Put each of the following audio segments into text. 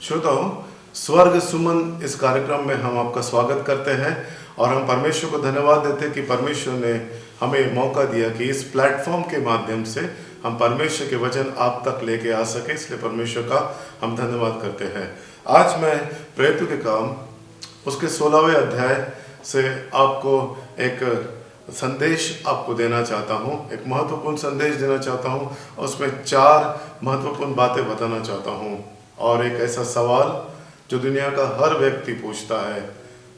श्रोताओं, स्वर्ग सुमन इस कार्यक्रम में हम आपका स्वागत करते हैं और हम परमेश्वर को धन्यवाद देते हैं कि परमेश्वर ने हमें मौका दिया कि इस प्लेटफॉर्म के माध्यम से हम परमेश्वर के वचन आप तक लेके आ सके। इसलिए परमेश्वर का हम धन्यवाद करते हैं। आज मैं प्रेरितों के काम उसके 16वें अध्याय से आपको एक संदेश आपको देना चाहता हूँ, एक महत्वपूर्ण संदेश देना चाहता हूँ। उसमें 4 महत्वपूर्ण बातें बताना चाहता हूँ और एक ऐसा सवाल जो दुनिया का हर व्यक्ति पूछता है।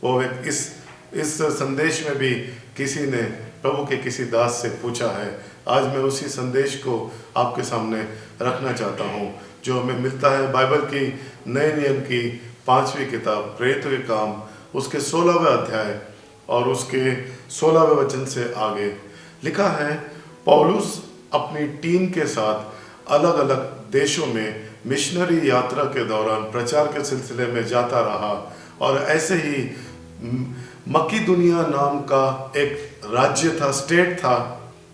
वो इस संदेश में भी किसी ने प्रभु के किसी दास से पूछा है। आज मैं उसी संदेश को आपके सामने रखना चाहता हूँ जो हमें मिलता है बाइबल की नए नियम की 5वीं किताब प्रेरितों के काम उसके 16वें अध्याय और उसके 16वें वचन से आगे। लिखा है, पौलुस अपनी टीम के साथ अलग अलग देशों में मिशनरी यात्रा के दौरान प्रचार के सिलसिले में जाता रहा और ऐसे ही मकीदुनिया नाम का एक राज्य था, स्टेट था,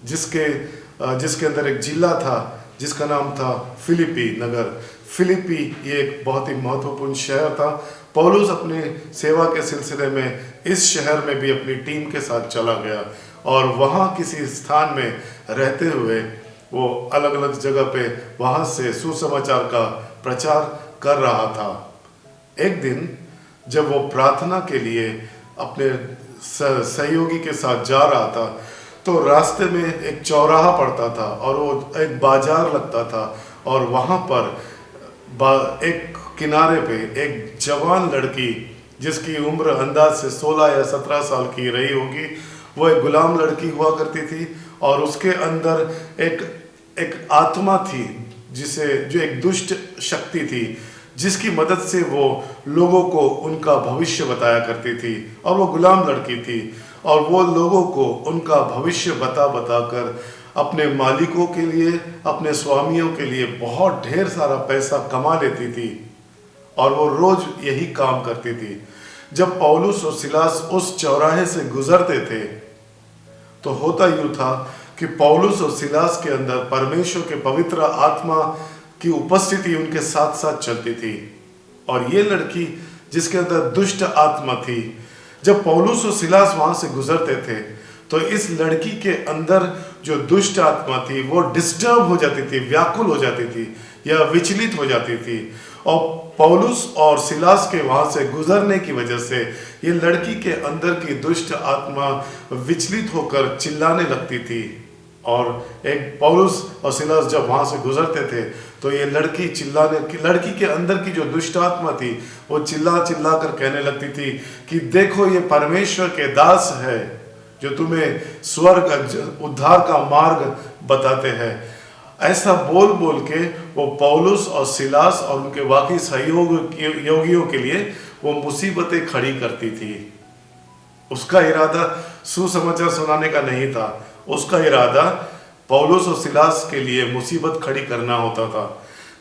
जिसके अंदर एक जिला था जिसका नाम था फिलिपी नगर। फिलिपी ये एक बहुत ही महत्वपूर्ण शहर था। पौलुस अपनी सेवा के सिलसिले में इस शहर में भी अपनी टीम के साथ चला गया और वहाँ किसी स्थान में रहते हुए वो अलग अलग जगह पे वहाँ से सुसमाचार का प्रचार कर रहा था। एक दिन जब वो प्रार्थना के लिए अपने सहयोगी के साथ जा रहा था तो रास्ते में एक चौराहा पड़ता था और वो एक बाजार लगता था और वहाँ पर एक किनारे पे एक जवान लड़की जिसकी उम्र अंदाज से 16 या 17 साल की रही होगी, वो एक गुलाम लड़की हुआ करती थी और उसके अंदर एक आत्मा थी जो एक दुष्ट शक्ति थी जिसकी मदद से वो लोगों को उनका भविष्य बताया करती थी। और वो गुलाम लड़की थी और वो लोगों को उनका भविष्य बता कर अपने मालिकों के लिए, अपने स्वामियों के लिए बहुत ढेर सारा पैसा कमा लेती थी और वो रोज यही काम करती थी। जब पौलुस और सिलास उस चौराहे से गुजरते थे तो होता यूं था कि पौलुस और सिलास के अंदर परमेश्वर के पवित्र आत्मा की उपस्थिति उनके साथ साथ चलती थी। और ये लड़की जिसके अंदर दुष्ट आत्मा थी, जब पौलुस और सिलास वहां से गुजरते थे तो इस लड़की के अंदर जो दुष्ट आत्मा थी वो डिस्टर्ब हो जाती थी, व्याकुल हो जाती थी या विचलित हो जाती थी। और पौलुस और सिलास के वहां से गुजरने की वजह से ये लड़की के अंदर की दुष्ट आत्मा विचलित होकर चिल्लाने लगती थी। और एक पौलुस और सिलास जब वहां से गुजरते थे तो ये लड़की के अंदर की जो दुष्ट आत्मा थी वो चिल्ला कर कहने लगती थी कि देखो ये परमेश्वर के दास है जो तुम्हें स्वर्ग उद्धार का मार्ग बताते हैं। ऐसा बोल के वो पौलुस और सिलास और उनके बाकी सहयोगियों के लिए वो मुसीबतें खड़ी करती थी। उसका इरादा सुसमाचार सुनाने का नहीं था, उसका इरादा पौलुस और सिलास के लिए मुसीबत खड़ी करना होता था।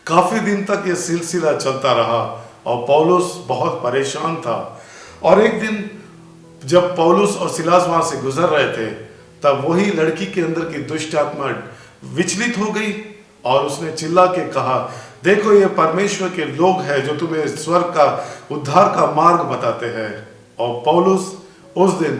काफी दिन तक ये सिलसिला चलता रहा और पौलुस बहुत परेशान था। और एक दिन जब पौलुस और सिलास वहां से गुजर रहे थे तब वही लड़की के अंदर की दुष्ट आत्मा विचलित हो गई और उसने चिल्ला के कहा, देखो ये परमेश्वर के लोग हैं जो तुम्हें स्वर्ग का उद्धार का मार्ग बताते हैं। और पौलुस उस दिन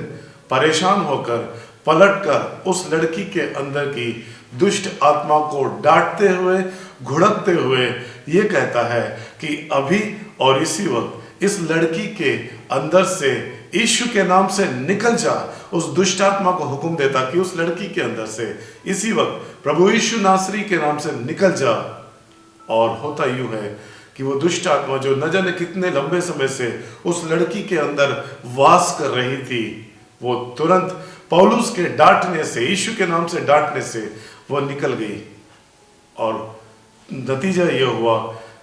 परेशान होकर पलटकर उस लड़की के अंदर की दुष्ट आत्मा को डांटते हुए, घुड़कते हुए ये कहता है कि अभी और इसी वक्त इस लड़की के अंदर से यीशु के नाम से निकल जा। उस दुष्ट आत्मा को हुक्म देता कि उस लड़की के अंदर से इसी वक्त प्रभु यीशु नासरी के नाम से निकल जा। और होता यूं है कि वो दुष्ट आत्मा जो न जाने कितने लंबे समय से उस लड़की के अंदर वास कर रही थी, वो तुरंत पौलुस के डांटने से, यीशु के नाम से डांटने से वो निकल गई। और नतीजा ये हुआ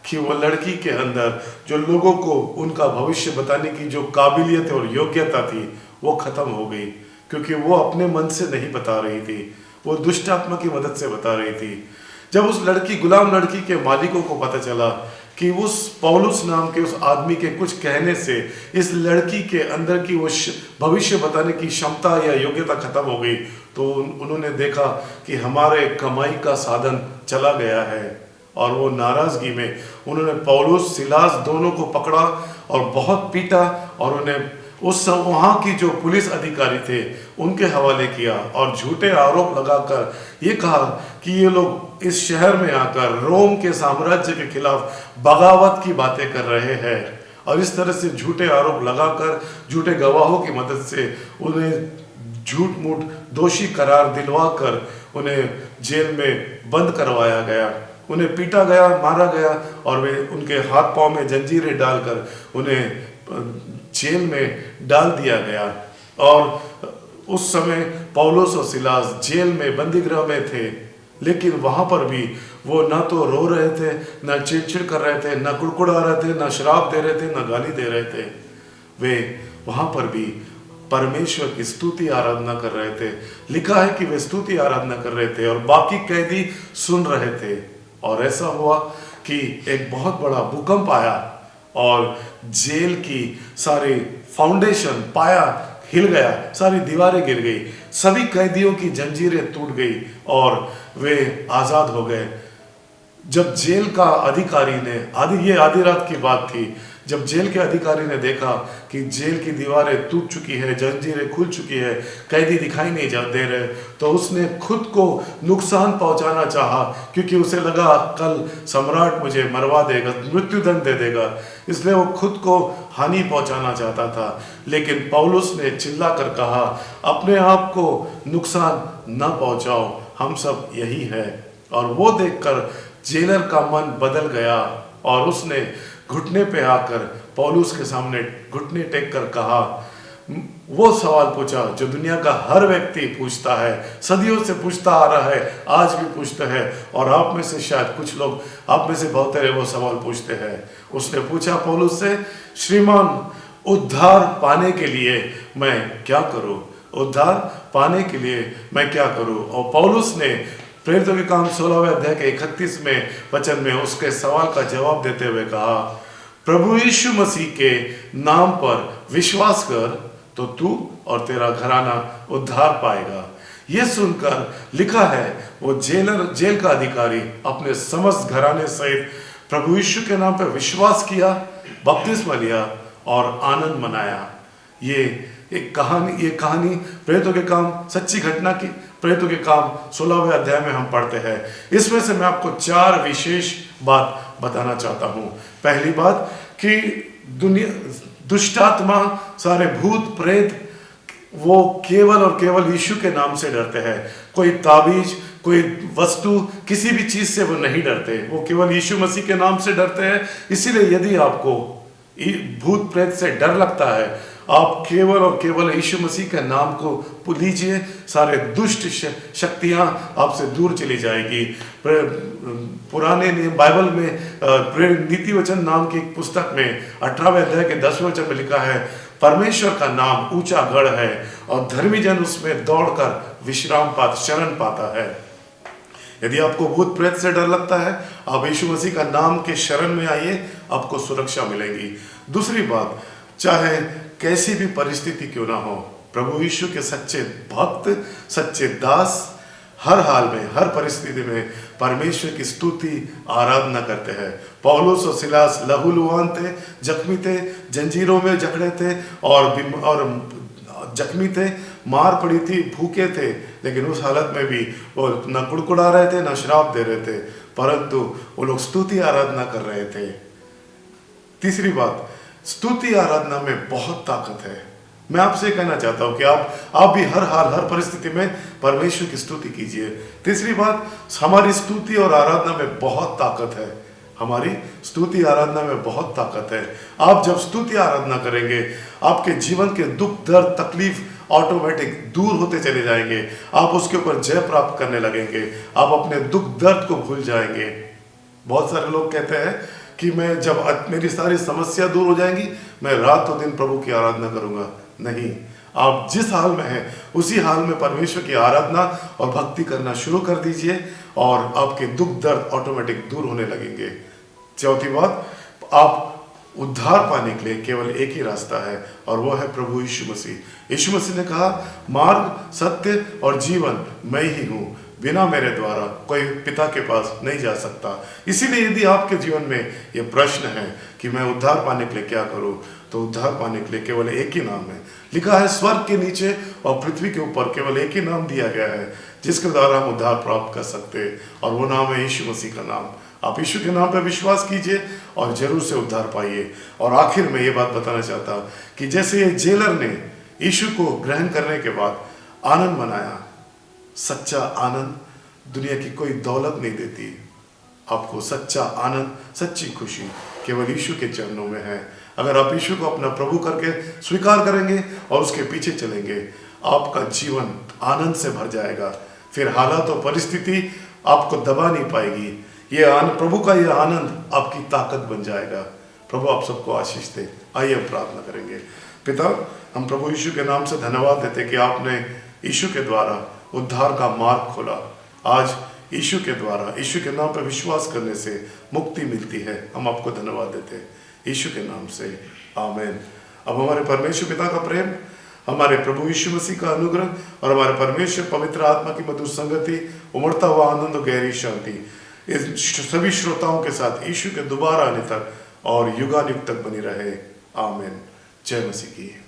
कि वो लड़की के अंदर जो लोगों को उनका भविष्य बताने की जो काबिलियत और योग्यता थी वो खत्म हो गई, क्योंकि वो अपने मन से नहीं बता रही थी, वो दुष्ट आत्मा की मदद से बता रही थी। जब उस गुलाम लड़की के मालिकों को पता चला कि उस पौलुस नाम के उस आदमी के कुछ कहने से इस लड़की के अंदर की वो भविष्य बताने की क्षमता या योग्यता खत्म हो गई, तो उन्होंने देखा कि हमारे कमाई का साधन चला गया है और वो नाराजगी में उन्होंने पौलुस सिलास दोनों को पकड़ा और बहुत पीटा और उन्हें वहाँ की जो पुलिस अधिकारी थे उनके हवाले किया और झूठे आरोप लगाकर ये कहा कि ये लोग इस शहर में आकर रोम के साम्राज्य के खिलाफ बगावत की बातें कर रहे हैं। और इस तरह से झूठे आरोप लगाकर झूठे गवाहों की मदद से उन्हें झूठ मूठ दोषी करार दिलवाकर उन्हें जेल में बंद करवाया गया, उन्हें पीटा गया, मारा गया और वे उनके हाथ पांव में जंजीरें डालकर उन्हें जेल में डाल दिया गया। और उस समय पौलुस और सिलास जेल में बंदी गृह में थे, लेकिन वहां पर भी वो ना तो रो रहे थे, ना चिड़चिड़ कर रहे थे, ना कुड़कुड़ा रहे थे, ना शराब दे रहे थे, ना गाली दे रहे थे। वे वहां पर भी परमेश्वर की स्तुति आराधना कर रहे थे। लिखा है कि वे स्तुति आराधना कर रहे थे और बाकी कैदी सुन रहे थे। और ऐसा हुआ कि एक बहुत बड़ा भूकंप आया और जेल की सारी फाउंडेशन, पाया हिल गया, सारी दीवारें गिर गई, सभी कैदियों की जंजीरें टूट गई और वे आजाद हो गए। जब जेल का अधिकारी ने आधी रात की बात थी, जब जेल के अधिकारी ने देखा कि जेल की दीवारें टूट चुकी है, जंजीरें खुल चुकी है, कैदी दिखाई नहीं दे रहे, तो उसने खुद को नुकसान पहुंचाना चाहा, क्योंकि उसे लगा कल सम्राट मुझे मरवा देगा, मृत्युदंड दे देगा, इसलिए वो खुद को हानि पहुंचाना चाहता था। लेकिन पौलुस ने चिल्ला कर कहा, अपने आप को नुकसान न पहुंचाओ, हम सब यही है। और वो देखकर जेलर का मन बदल गया और उसने घुटने पे आकर पौलुस के सामने घुटने टेक कर कहा, वो सवाल पूछा जो दुनिया का हर व्यक्ति पूछता है, सदियों से पूछता आ रहा है, आज भी पूछता है, और आप में से शायद कुछ लोग, आप में से बहुत सारे वो सवाल पूछते हैं। उसने पूछा पौलुस से, श्रीमान, उद्धार पाने के लिए मैं क्या करूं? उद्धार पाने के लिए मैं क्या करूं? और पौलुस ने प्रेरितों के काम 16वें अध्याय के 31वें वचन में उसके सवाल का जवाब देते हुए कहा, प्रभु यीशु मसीह के नाम पर विश्वास कर तो तू और तेरा घराना उद्धार पाएगा। यह सुनकर लिखा है, वो जेल का अधिकारी अपने समस्त घराने सहित प्रभु यीशु के नाम पर विश्वास किया, बपतिस्मा लिया और आनंद मनाया। ये कहानी प्रेरितों के काम, सच्ची घटना की प्रेरितों के काम 16वें अध्याय में हम पढ़ते हैं। इसमें से मैं आपको 4 विशेष बात बताना चाहता हूँ। पहली बात कि दुष्ट आत्मा, सारे भूत प्रेत, वो केवल और केवल यीशु के नाम से डरते हैं। कोई ताबीज, कोई वस्तु, किसी भी चीज से वो नहीं डरते, वो केवल यीशु मसीह के नाम से डरते हैं। इसीलिए यदि आपको भूत प्रेत से डर लगता है, आप केवल और केवल यीशु मसीह के नाम को लीजिए, सारे दुष्ट शक्तियां आपसे दूर चली जाएगी। पुराने नियम बाइबल में नीति वचन नाम की एक पुस्तक में 18वें अध्याय के 10वें वचन में लिखा है, परमेश्वर का नाम ऊंचा गढ़ है और धर्मी जन उसमें दौड़कर विश्राम शरण पाता है। यदि आपको भूत प्रेत से डर लगता है, आप यीशु मसीह का नाम के शरण में आइए, आपको सुरक्षा मिलेगी। दूसरी बात, चाहे कैसी भी परिस्थिति क्यों ना हो, प्रभु यीशु के सच्चे भक्त, सच्चे दास हर हाल में, हर परिस्थिति में परमेश्वर की स्तुति आराधना करते हैं। पौलुस और सिलास लहूलुहान थे, जख्मी थे, जंजीरों में जकड़े थे और जख्मी थे, मार पड़ी थी, भूखे थे, लेकिन उस हालत में भी वो न कुड़कुड़ा रहे थे, न शराब दे रहे थे, परंतु वो लोग स्तुति आराधना कर रहे थे। तीसरी बात, स्तुति आराधना में बहुत ताकत है। मैं आपसे कहना चाहता हूं कि आप भी हर हाल, हर परिस्थिति में परमेश्वर की स्तुति कीजिए। तीसरी बात, हमारी स्तुति और आराधना में बहुत ताकत है। हमारी स्तुति आराधना में बहुत ताकत है। आप जब स्तुति आराधना करेंगे, आपके जीवन के दुख, दर्द, तकलीफ ऑटोमेटिक दूर होते चले जाएंगे। आप उसके ऊपर जय प्राप्त करने लगेंगे। आप अपने दुख दर्द को भूल जाएंगे। बहुत सारे लोग कहते हैं कि मैं जब मेरी सारी समस्या दूर हो जाएंगी, मैं रातों दिन प्रभु की आराधना करूंगा। नहीं, आप जिस हाल में हैं उसी हाल में परमेश्वर की आराधना और भक्ति करना शुरू कर दीजिए और आपके दुख दर्द ऑटोमेटिक दूर होने लगेंगे। चौथी बात, आप उद्धार पाने के लिए केवल एक ही रास्ता है और वो है प्रभु यीशु मसीह। यीशु मसीह ने कहा, मार्ग, सत्य और जीवन मैं ही हूँ, बिना मेरे द्वारा कोई पिता के पास नहीं जा सकता। इसीलिए यदि आपके जीवन में ये प्रश्न है कि मैं उद्धार पाने के लिए क्या करूं, तो उद्धार पाने के लिए केवल एक ही नाम है। लिखा है स्वर्ग के नीचे और पृथ्वी के ऊपर केवल एक ही नाम दिया गया है जिसके द्वारा हम उद्धार प्राप्त कर सकते हैं, और वो नाम है यीशु मसीह का नाम। आप यीशु के नाम पर विश्वास कीजिए और जरूर से उद्धार पाइए। और आखिर में ये बात बताना चाहता कि जैसे ये जेलर ने यीशु को ग्रहण करने के बाद आनंद मनाया, सच्चा आनंद दुनिया की कोई दौलत नहीं देती। आपको सच्चा आनंद, सच्ची खुशी केवल यीशु के चरणों में है। अगर आप यीशु को अपना प्रभु करके स्वीकार करेंगे और उसके पीछे चलेंगे, आपका जीवन आनंद से भर जाएगा। फिर हालात और परिस्थिति आपको दबा नहीं पाएगी। ये प्रभु का ये आनंद आपकी ताकत बन जाएगा। प्रभु आप सबको आशीष दे। आइए हम प्रार्थना करेंगे। पिता, हम प्रभु यीशु के नाम से धन्यवाद देते कि आपने यीशु के द्वारा उद्धार का मार्ग खोला। आज यीशु के द्वारा, यीशु के नाम पर विश्वास करने से मुक्ति मिलती है। हम आपको धन्यवाद देते हैं यीशु के नाम से, आमीन। अब हमारे परमेश्वर पिता का प्रेम, हमारे प्रभु यीशु मसीह का अनुग्रह और हमारे परमेश्वर पवित्र आत्मा की मधुर संगति, उमड़ता हुआ आनंद और गहरी शांति इस सभी श्रोताओं के साथ यीशु के दोबारा आने तक और युगानुग तक बनी रहे, आमीन। जय मसीह की।